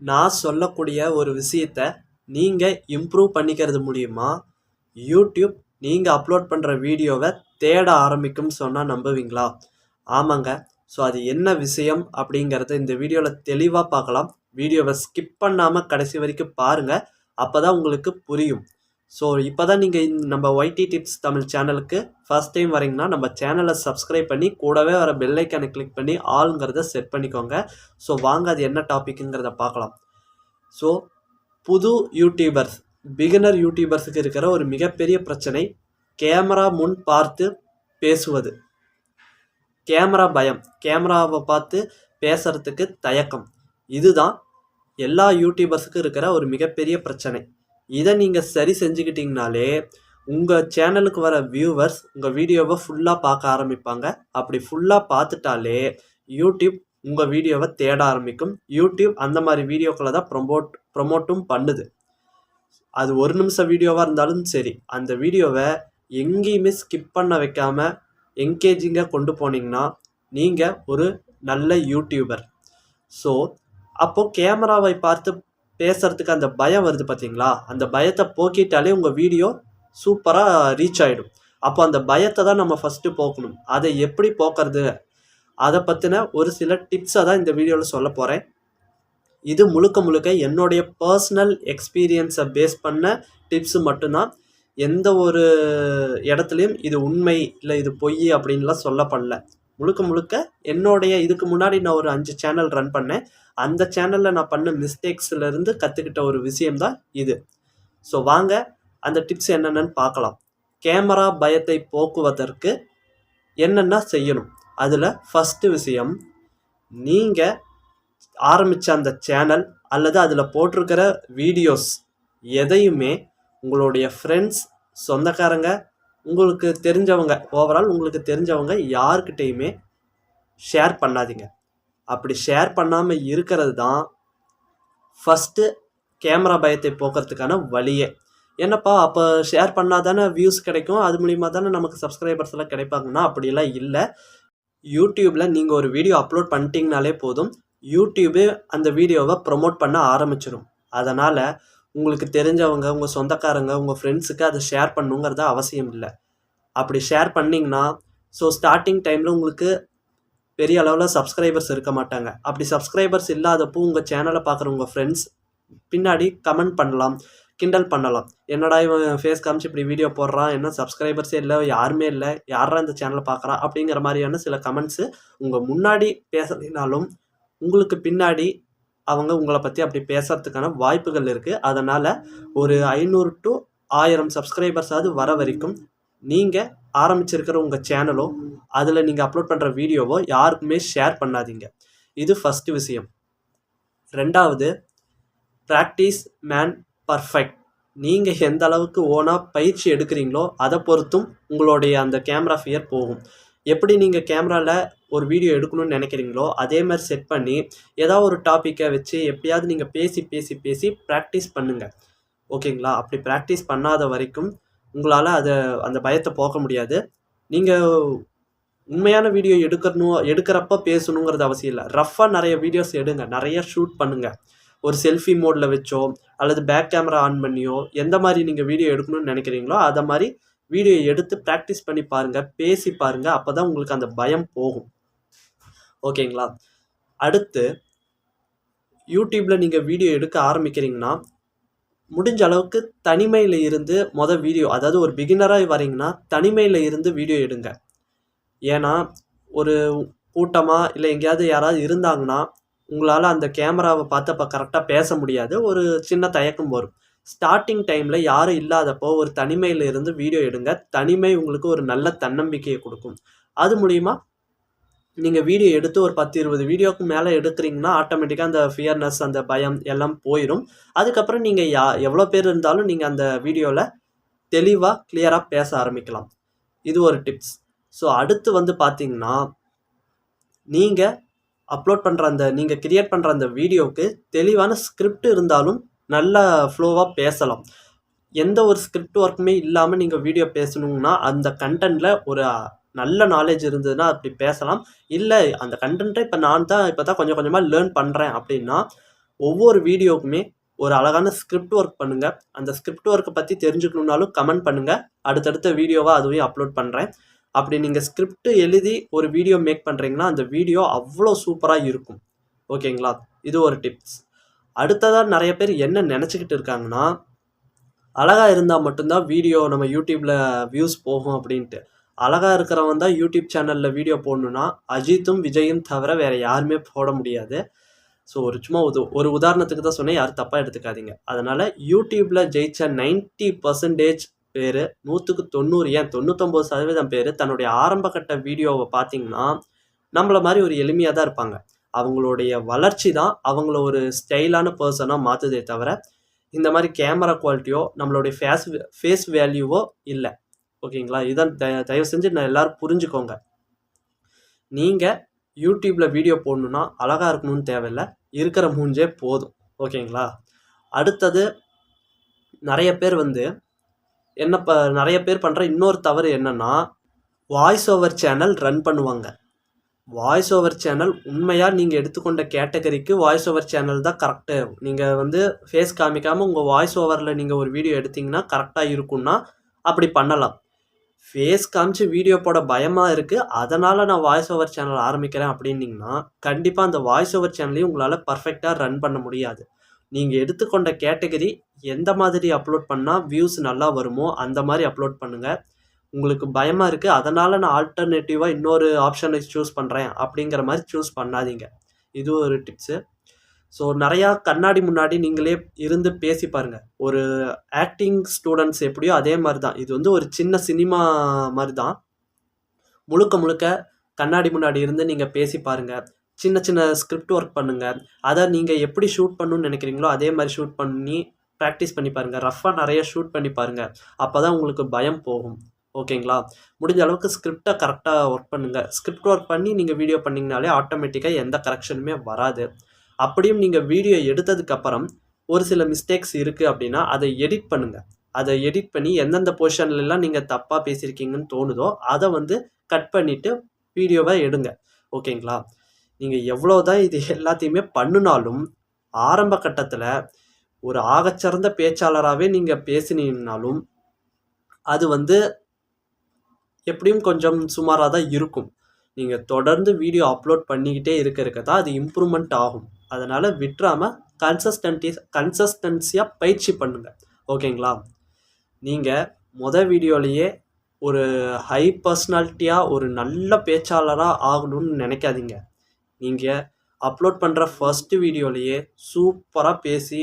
நான் சொல்லக்கூடிய ஒரு விஷயத்த நீங்கள் இம்ப்ரூவ் பண்ணிக்கிறது மூலிமா யூடியூப் நீங்கள் அப்லோட் பண்ணுற வீடியோவை தேட ஆரம்பிக்கும்னு சொன்னால் நம்புவீங்களா? ஆமாங்க. ஸோ அது என்ன விஷயம் அப்படிங்கிறத இந்த வீடியோவில் தெளிவாக பார்க்கலாம். வீடியோவை ஸ்கிப் பண்ணாமல் கடைசி வரைக்கும் பாருங்கள். அப்போ தான் உங்களுக்கு புரியும். ஸோ இப்போ தான் நீங்கள் நம்ம ஒய்டி டிப்ஸ் தமிழ் சேனலுக்கு ஃபர்ஸ்ட் டைம் வரீங்கன்னா நம்ம சேனலை சப்ஸ்கிரைப் பண்ணி கூடவே வர பெல் ஐக்கானை கிளிக் பண்ணி ஆளுங்கிறத செட் பண்ணிக்கோங்க. ஸோ வாங்க அது என்ன டாபிக்குங்கிறத பார்க்கலாம். ஸோ புது யூடியூபர்ஸ், பிகினர் யூடியூபர்ஸுக்கு இருக்கிற ஒரு மிகப்பெரிய பிரச்சனை கேமரா முன் பார்த்து பேசுவது. கேமரா பயம், கேமராவை பார்த்து பேசுறதுக்கு தயக்கம். இதுதான் எல்லா யூடியூபர்ஸுக்கும் இருக்கிற ஒரு மிகப்பெரிய பிரச்சனை. இதை நீங்கள் சரி செஞ்சுக்கிட்டிங்கனாலே உங்கள் சேனலுக்கு வர வியூவர்ஸ் உங்கள் வீடியோவை ஃபுல்லாக பார்க்க ஆரம்பிப்பாங்க. அப்படி ஃபுல்லாக பார்த்துட்டாலே யூடியூப் உங்கள் வீடியோவை தேட ஆரம்பிக்கும். யூடியூப் அந்த மாதிரி வீடியோக்களை தான் ப்ரொமோட்டும் பண்ணுது. அது ஒரு நிமிஷம் வீடியோவாக இருந்தாலும் சரி, அந்த வீடியோவை எங்கேயுமே ஸ்கிப் பண்ண வைக்காமல் என்கேஜிங்காக கொண்டு போனீங்கன்னா நீங்கள் ஒரு நல்ல யூடியூபர். ஸோ அப்போது கேமராவை பார்த்து பேசுகிறதுக்கு அந்த பயம் வருது பார்த்தீங்களா? அந்த பயத்தை போக்கிட்டாலே உங்கள் வீடியோ சூப்பராக ரீச் ஆகிடும். அப்போ அந்த பயத்தை தான் நம்ம ஃபஸ்ட்டு போக்கணும். அதை எப்படி போக்குறது, அதை பற்றின ஒரு சில டிப்ஸை தான் இந்த வீடியோவில் சொல்ல போகிறேன். இது முழுக்க என்னுடைய பர்சனல் எக்ஸ்பீரியன்ஸை பேஸ் பண்ண டிப்ஸு மட்டும்தான். எந்த ஒரு இடத்துலையும் இது உண்மை இல்லை இது பொய் அப்படின்லாம் சொல்லப்படல. முழுக்க என்னுடைய இதுக்கு முன்னாடி நான் ஒரு 5 சேனல் ரன் பண்ணேன். அந்த சேனலில் நான் பண்ண மிஸ்டேக்ஸ்லேருந்து கற்றுக்கிட்ட ஒரு விஷயம்தான் இது. ஸோ வாங்க அந்த டிப்ஸ் என்னென்னு பார்க்கலாம். கேமரா பயத்தை போக்குவதற்கு என்னென்ன செய்யணும். அதில் ஃபஸ்ட்டு விஷயம், நீங்கள் ஆரம்பித்த அந்த சேனல் அல்லது அதில் போட்டிருக்கிற வீடியோஸ் எதையுமே உங்களுடைய ஃப்ரெண்ட்ஸ், சொந்தக்காரங்க, உங்களுக்கு தெரிஞ்சவங்க, ஓவரால் உங்களுக்கு தெரிஞ்சவங்க யார்கிட்டையுமே ஷேர் பண்ணாதீங்க. அப்படி ஷேர் பண்ணாமல் இருக்கிறது தான் ஃபஸ்ட்டு கேமரா பயத்தை போக்குறதுக்கான வழியே. என்னப்பா அப்போ ஷேர் பண்ணால் தானே வியூஸ் கிடைக்கும், அது மூலிமா தானே நமக்கு சப்ஸ்கிரைபர்ஸ் எல்லாம் கிடைப்பாங்கன்னா அப்படிலாம் இல்லை. யூடியூப்பில் நீங்கள் ஒரு வீடியோ அப்லோட் பண்ணிட்டீங்கனாலே போதும், யூடியூபே அந்த வீடியோவை ப்ரொமோட் பண்ண ஆரம்பிச்சிடும். அதனால் உங்களுக்கு தெரிஞ்சவங்க, உங்கள் சொந்தக்காரங்க, உங்கள் ஃப்ரெண்ட்ஸுக்கு அதை ஷேர் பண்ணுங்கிறது அவசியம் இல்லை. அப்படி ஷேர் பண்ணிங்கன்னா ஸோ ஸ்டார்டிங் டைமில் உங்களுக்கு பெரிய அளவில் சப்ஸ்கிரைபர்ஸ் இருக்க மாட்டாங்க. அப்படி சப்ஸ்கிரைபர்ஸ் இல்லாதப்போ உங்கள் சேனலை பார்க்குற உங்கள் ஃப்ரெண்ட்ஸ் பின்னாடி கமெண்ட் பண்ணலாம், கிண்டல் பண்ணலாம். என்னடா இவன் ஃபேஸ் காமிச்சு இப்படி வீடியோ போடுறான், என்ன சப்ஸ்கிரைபர்ஸே இல்லை, யாருமே இல்லை, யாரா இந்த சேனலை பார்க்குறான் அப்படிங்கிற மாதிரியான சில கமெண்ட்ஸு உங்கள் முன்னாடி பேசுறதுனாலும் உங்களுக்கு பின்னாடி அவங்க உங்களை பற்றி அப்படி பேசுறதுக்கான வாய்ப்புகள் இருக்குது. அதனால் ஒரு 500 to 1000 சப்ஸ்கிரைபர்ஸாவது வர வரைக்கும் நீங்கள் ஆரம்பிச்சிருக்கிற உங்கள் சேனலோ அதில் நீங்கள் அப்லோட் பண்ணுற வீடியோவோ யாருக்குமே ஷேர் பண்ணாதீங்க. இது ஃபஸ்ட்டு விஷயம். ரெண்டாவது, ப்ராக்டிஸ் மேன் பர்ஃபெக்ட். நீங்கள் எந்த அளவுக்கு ஓனாக பயிற்சி எடுக்கிறீங்களோ அதை பொறுத்தும் உங்களுடைய அந்த கேமரா ஃபியர் போகும். எப்படி நீங்கள் கேமராவில் ஒரு வீடியோ எடுக்கணும்னு நினைக்கிறீங்களோ அதே மாதிரி செட் பண்ணி ஏதாவது ஒரு டாப்பிக்கை வச்சு எப்படியாவது நீங்கள் பேசி ப்ராக்டிஸ் பண்ணுங்கள். ஓகேங்களா? அப்படி ப்ராக்டிஸ் பண்ணாத வரைக்கும் உங்களால் அந்த பயத்தை போக்க முடியாது. நீங்கள் உண்மையான வீடியோ எடுக்கிறப்ப பேசணுங்கிறது அவசியம் இல்லை. ரஃப்பாக நிறைய வீடியோஸ் எடுங்க, நிறைய ஷூட் பண்ணுங்கள். ஒரு செல்ஃபி மோடில் வச்சோ அல்லது பேக் கேமரா ஆன் பண்ணியோ எந்த மாதிரி நீங்கள் வீடியோ எடுக்கணும்னு நினைக்கிறீங்களோ அதை மாதிரி வீடியோ எடுத்து ப்ராக்டிஸ் பண்ணி பாருங்கள், பேசி பாருங்கள். அப்போ தான் உங்களுக்கு அந்த பயம் போகும். ஓகேங்களா? அடுத்து, யூடியூப்பில் நீங்கள் வீடியோ எடுக்க ஆரம்பிக்கிறீங்கன்னா முடிஞ்ச அளவுக்கு தனிமையில் இருந்து வீடியோ, அதாவது ஒரு பிகினராக வரீங்கன்னா தனிமையில் இருந்து வீடியோ எடுங்க. ஏன்னா ஒரு கூட்டமாக இல்லை எங்கேயாவது யாராவது இருந்தாங்கன்னா உங்களால் அந்த கேமராவை பார்த்து அப்போ கரெக்டாக பேச முடியாது, ஒரு சின்ன தயக்கம் வரும். ஸ்டார்டிங் டைமில் யாரும் இல்லாதப்போ ஒரு தனிமையில் இருந்து வீடியோ எடுங்க. தனிமை உங்களுக்கு ஒரு நல்ல தன்னம்பிக்கையை கொடுக்கும். அது மூலிமா நீங்கள் வீடியோ எடுத்து ஒரு 10-20 வீடியோக்கு மேலே எடுக்கிறீங்கன்னா ஆட்டோமேட்டிக்காக அந்த ஃபியர்னஸ், அந்த பயம் எல்லாம் போயிடும். அதுக்கப்புறம் நீங்கள் எவ்வளோ பேர் இருந்தாலும் நீங்கள் அந்த வீடியோவில் தெளிவாக கிளியராக பேச ஆரம்பிக்கலாம். இது ஒரு டிப்ஸ். ஸோ அடுத்து பார்த்தீங்கன்னா, நீங்கள் அப்லோட் பண்ணுற நீங்கள் கிரியேட் பண்ணுற அந்த வீடியோவுக்கு தெளிவான ஸ்கிரிப்ட் இருந்தாலும் நல்ல ஃப்ளோவாக பேசலாம். எந்த ஒரு ஸ்கிரிப்ட் ஒர்க்குமே இல்லாமல் நீங்கள் வீடியோ பேசணுங்கன்னா அந்த கண்டென்ட்டில் ஒரு நல்ல நாலேஜ் இருந்ததுன்னா அப்படி பேசலாம். இல்லை அந்த கண்டென்ட்டை இப்போ தான் கொஞ்சம் கொஞ்சமாக லேர்ன் பண்ணுறேன் அப்படின்னா ஒவ்வொரு வீடியோக்குமே ஒரு அழகான ஸ்கிரிப்ட் ஒர்க் பண்ணுங்க. அந்த ஸ்கிரிப்ட் ஒர்க்கை பற்றி தெரிஞ்சுக்கணுன்னாலும் கமெண்ட் பண்ணுங்க. அடுத்தடுத்த வீடியோவாக அதுவையும் அப்லோட் பண்ணுறேன். அப்படி நீங்கள் ஸ்கிரிப்ட் எழுதி ஒரு வீடியோ மேக் பண்ணுறீங்கன்னா அந்த வீடியோ அவ்வளோ சூப்பராக இருக்கும். ஓகேங்களா? இது ஒரு டிப்ஸ். அடுத்ததாக நிறைய பேர் என்ன நினச்சிக்கிட்டு இருக்காங்கன்னா, அழகாக இருந்தால் மட்டும்தான் வீடியோ நம்ம யூடியூப்பில் வியூஸ் போகும் அப்படின்ட்டு. அழகாக இருக்கிறவன் தான் யூடியூப் சேனலில் வீடியோ போடணுன்னா அஜித்தும் விஜயும் தவிர வேறு யாருமே போட முடியாது. ஸோ சும்மா ஒரு உதாரணத்துக்கு தான் சொன்னேன், யாரும் தப்பாக எடுத்துக்காதீங்க. அதனால் யூடியூப்பில் ஜெயிச்ச 90% பேர் 100க்கு 90 ஏன் 99% பேர் தன்னுடைய ஆரம்ப கட்ட வீடியோவை பார்த்தீங்கன்னா நம்மள மாதிரி ஒரு எளிமையாக தான் இருப்பாங்க. அவங்களுடைய வளர்ச்சி தான் அவங்கள ஒரு ஸ்டைலான பர்சனாக மாற்றுதே தவிர இந்த மாதிரி கேமரா குவாலிட்டியோ நம்மளுடைய ஃபேஸ் வேல்யூவோ இல்லை. ஓகேங்களா? இதான் தயவு செஞ்சு நான் எல்லோரும் புரிஞ்சுக்கோங்க. நீங்கள் யூடியூப்பில் வீடியோ போடணுன்னா அழகாக இருக்கணும்னு தேவையில்லை, இருக்கிற மூஞ்சே போதும். ஓகேங்களா? அடுத்தது நிறைய பேர் நிறைய பேர் பண்ணுற இன்னொரு தவறு என்னென்னா, வாய்ஸ் ஓவர் சேனல் ரன் பண்ணுவாங்க. வாய்ஸ் ஓவர் சேனல் உண்மையாக நீங்கள் எடுத்துக்கொண்ட கேட்டகரிக்கு வாய்ஸ் ஓவர் சேனல் தான் கரெக்டு. நீங்கள் ஃபேஸ் காமிக்காமல் உங்கள் வாய்ஸ் ஓவரில் நீங்கள் ஒரு வீடியோ எடுத்திங்கன்னா கரெக்டாக இருக்குன்னா அப்படி பண்ணலாம். ஃபேஸ் காமிச்சு வீடியோ போட பயமாக இருக்குது, அதனால் நான் வாய்ஸ் ஓவர் சேனல் ஆரம்பிக்கிறேன் அப்படின்னிங்கன்னா கண்டிப்பாக அந்த வாய்ஸ் ஓவர் சேனலையும் உங்களால் பர்ஃபெக்டாக ரன் பண்ண முடியாது. நீங்கள் எடுத்துக்கொண்ட கேட்டகரி எந்த மாதிரி அப்லோட் பண்ணால் வியூஸ் நல்லா வருமோ அந்த மாதிரி அப்லோட் பண்ணுங்கள். உங்களுக்கு பயமாக இருக்குது, அதனால் நான் ஆல்டர்னேட்டிவாக இன்னொரு ஆப்ஷனை சூஸ் பண்ணுறேன் அப்படிங்கிற மாதிரி சூஸ் பண்ணாதீங்க. இது ஒரு டிப்ஸு. ஸோ நிறையா கண்ணாடி முன்னாடி நீங்களே இருந்து பேசி பாருங்கள். ஒரு ஆக்டிங் ஸ்டூடெண்ட்ஸ் எப்படியோ அதே மாதிரி தான் இது ஒரு சின்ன சினிமா மாதிரி தான். முழுக்க முழுக்க கண்ணாடி முன்னாடி இருந்து நீங்கள் பேசி பாருங்கள். சின்ன சின்ன ஸ்கிரிப்ட் ஒர்க் பண்ணுங்கள். அதை நீங்கள் எப்படி ஷூட் பண்ணணும்னு நினைக்கிறீங்களோ அதே மாதிரி ஷூட் பண்ணி ப்ராக்டிஸ் பண்ணி பாருங்கள். ரஃப்பாக நிறைய ஷூட் பண்ணி பாருங்கள். அப்போ தான் உங்களுக்கு பயம் போகும். ஓகேங்களா? முடிஞ்ச அளவுக்கு ஸ்கிரிப்டை கரெக்டாக ஒர்க் பண்ணுங்கள். ஸ்கிரிப்ட் ஒர்க் பண்ணி நீங்கள் வீடியோ பண்ணிங்கனாலே ஆட்டோமேட்டிக்காக எந்த கரெக்ஷனுமே வராது. அப்படியும் நீங்கள் வீடியோ எடுத்ததுக்கப்புறம் ஒரு சில மிஸ்டேக்ஸ் இருக்குது அப்படின்னா அதை எடிட் பண்ணுங்கள். அதை எடிட் பண்ணி எந்தெந்த பொசிஷன்லாம் நீங்கள் தப்பாக பேசியிருக்கீங்கன்னு தோணுதோ அதை கட் பண்ணிவிட்டு வீடியோவை எடுங்க. ஓகேங்களா? நீங்கள் எவ்வளோ தான் இது எல்லாத்தையுமே பண்ணினாலும் ஆரம்ப கட்டத்தில் ஒரு ஆகச்சிறந்த பேச்சாளராகவே நீங்கள் பேசினீங்கனாலும் அது எப்படியும் கொஞ்சம் சுமாராக தான் இருக்கும். நீங்கள் தொடர்ந்து வீடியோ அப்லோட் பண்ணிக்கிட்டே இருக்க தான் அது இம்ப்ரூவ்மெண்ட் ஆகும். அதனால் விட்டுறாமல் கன்சிஸ்டன்சியாக பயிற்சி பண்ணுங்கள். ஓகேங்களா? நீங்கள் வீடியோலையே ஒரு ஹை பர்சனாலிட்டியாக ஒரு நல்ல பேச்சாளராக ஆகணும்னு நினைக்காதீங்க. நீங்கள் அப்லோட் பண்ணுற ஃபஸ்ட்டு வீடியோலையே சூப்பராக பேசி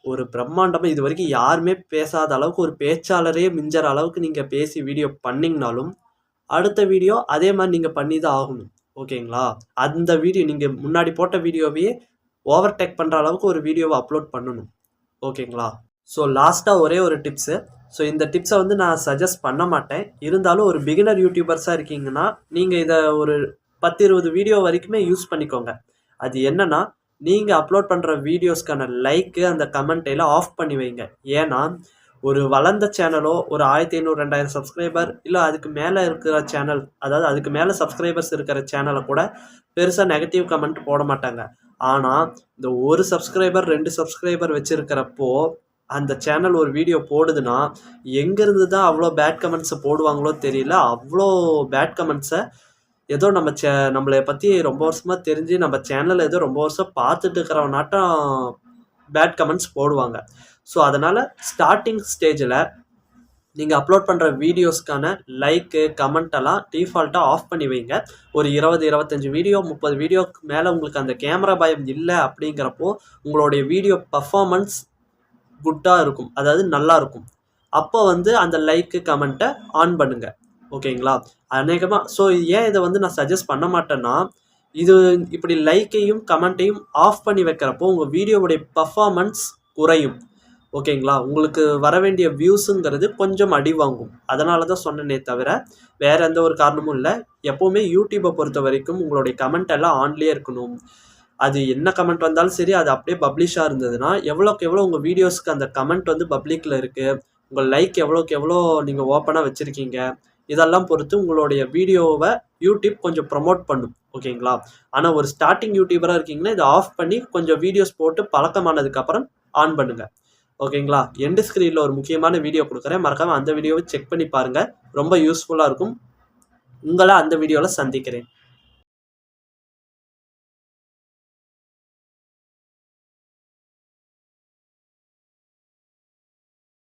ஒரு பிரம்மாண்டமாக இது வரைக்கும் யாருமே பேசாத அளவுக்கு ஒரு பேச்சாளரே மிஞ்சற அளவுக்கு நீங்கள் பேசி வீடியோ பண்ணிங்கனாலும் அடுத்த வீடியோ அதே மாதிரி நீங்கள் பண்ணி தான் ஆகணும். ஓகேங்களா? அந்த வீடியோ நீங்கள் முன்னாடி போட்ட வீடியோவையே ஓவர்டேக் பண்ணுற அளவுக்கு ஒரு வீடியோவை அப்லோட் பண்ணணும். ஓகேங்களா? ஸோ லாஸ்ட்டாக ஒரே ஒரு டிப்ஸு. ஸோ இந்த டிப்ஸை நான் சஜஸ்ட் பண்ண மாட்டேன். இருந்தாலும் ஒரு பிகினர் யூடியூபர்ஸாக இருக்கீங்கன்னா நீங்கள் இதை ஒரு 10-20 வீடியோ வரைக்குமே யூஸ் பண்ணிக்கோங்க. அது என்னென்னா, நீங்கள் அப்லோட் பண்ணுற வீடியோஸ்க்கான லைக்கு அந்த கமெண்ட் எல்லாம் ஆஃப் பண்ணி வைங்க. ஏன்னா ஒரு வளர்ந்த சேனலோ ஒரு 1500-2000 சப்ஸ்கிரைபர் இல்லை அதுக்கு மேலே இருக்கிற சேனல், அதாவது அதுக்கு மேலே சப்ஸ்கிரைபர்ஸ் இருக்கிற சேனலை கூட பெருசாக நெகட்டிவ் கமெண்ட் போட மாட்டாங்க. ஆனால் இந்த 1 சப்ஸ்கிரைபர் 2 சப்ஸ்கிரைபர் வச்சுருக்கிறப்போ அந்த சேனல் ஒரு வீடியோ போடுதுன்னா எங்கேருந்து தான் அவ்வளோ பேட் கமெண்ட்ஸை போடுவாங்களோ தெரியல. அவ்வளோ பேட் கமெண்ட்ஸை ஏதோ நம்மளை பற்றி ரொம்ப வருஷமாக தெரிஞ்சு நம்ம சேனலை ஏதோ ரொம்ப வருஷம் பார்த்துட்டு இருக்கிறவனாட்டம் பேட் கமெண்ட்ஸ் போடுவாங்க. ஸோ அதனால் ஸ்டார்டிங் ஸ்டேஜில் நீங்கள் அப்லோட் பண்ணுற வீடியோஸ்க்கான லைக்கு கமெண்ட்டெல்லாம் டிஃபால்ட்டாக ஆஃப் பண்ணி வைங்க. ஒரு 20-25 வீடியோ 30 வீடியோக்கு மேலே உங்களுக்கு அந்த கேமரா பயம் இல்லை அப்படிங்கிறப்போ உங்களுடைய வீடியோ பர்ஃபார்மன்ஸ் குட்டாக இருக்கும், அதாவது நல்லா இருக்கும். அப்போ அந்த லைக்கு கமெண்ட்டை ஆன் பண்ணுங்கள். ஓகேங்களா? அநேகமாக ஸோ ஏன் இதை நான் சஜஸ்ட் பண்ண மாட்டேன்னா, இது இப்படி லைக்கையும் கமெண்ட்டையும் ஆஃப் பண்ணி வைக்கிறப்போ உங்கள் வீடியோவுடைய பர்ஃபார்மன்ஸ் குறையும். ஓகேங்களா? உங்களுக்கு வர வேண்டிய வியூஸுங்கிறது கொஞ்சம் அடி வாங்கும். அதனால தான் சொன்னேனே தவிர வேறு எந்த ஒரு காரணமும் இல்லை. எப்போவுமே யூடியூப்பை பொறுத்த வரைக்கும் உங்களுடைய கமெண்ட் எல்லாம் ஆன்லேயே இருக்கணும். அது என்ன கமெண்ட் வந்தாலும் சரி, அது அப்படியே பப்ளிஷாக இருந்ததுன்னா எவ்வளோக்கு எவ்வளோ உங்கள் வீடியோஸ்க்கு அந்த கமெண்ட் பப்ளிக்கில் இருக்குது, உங்கள் லைக் எவ்வளோக்கு எவ்வளோ நீங்கள் ஓப்பனாக வச்சுருக்கீங்க, இதெல்லாம் பொறுத்து உங்களுடைய வீடியோவை யூடியூப் கொஞ்சம் ப்ரமோட் பண்ணும். ஓகேங்களா? ஆனால் ஒரு ஸ்டார்டிங் யூடியூபராக இருக்கீங்கன்னா இதை ஆஃப் பண்ணி கொஞ்சம் வீடியோஸ் போட்டு பழக்கமானதுக்கப்புறம் ஆன் பண்ணுங்க. ஓகேங்களா? எண்டு ஸ்க்ரீனில் ஒரு முக்கியமான வீடியோ கொடுக்குறேன், மறக்காமல் அந்த வீடியோவை செக் பண்ணி பாருங்கள். ரொம்ப யூஸ்ஃபுல்லாக இருக்கும். உங்களை அந்த வீடியோவில் சந்திக்கிறேன்.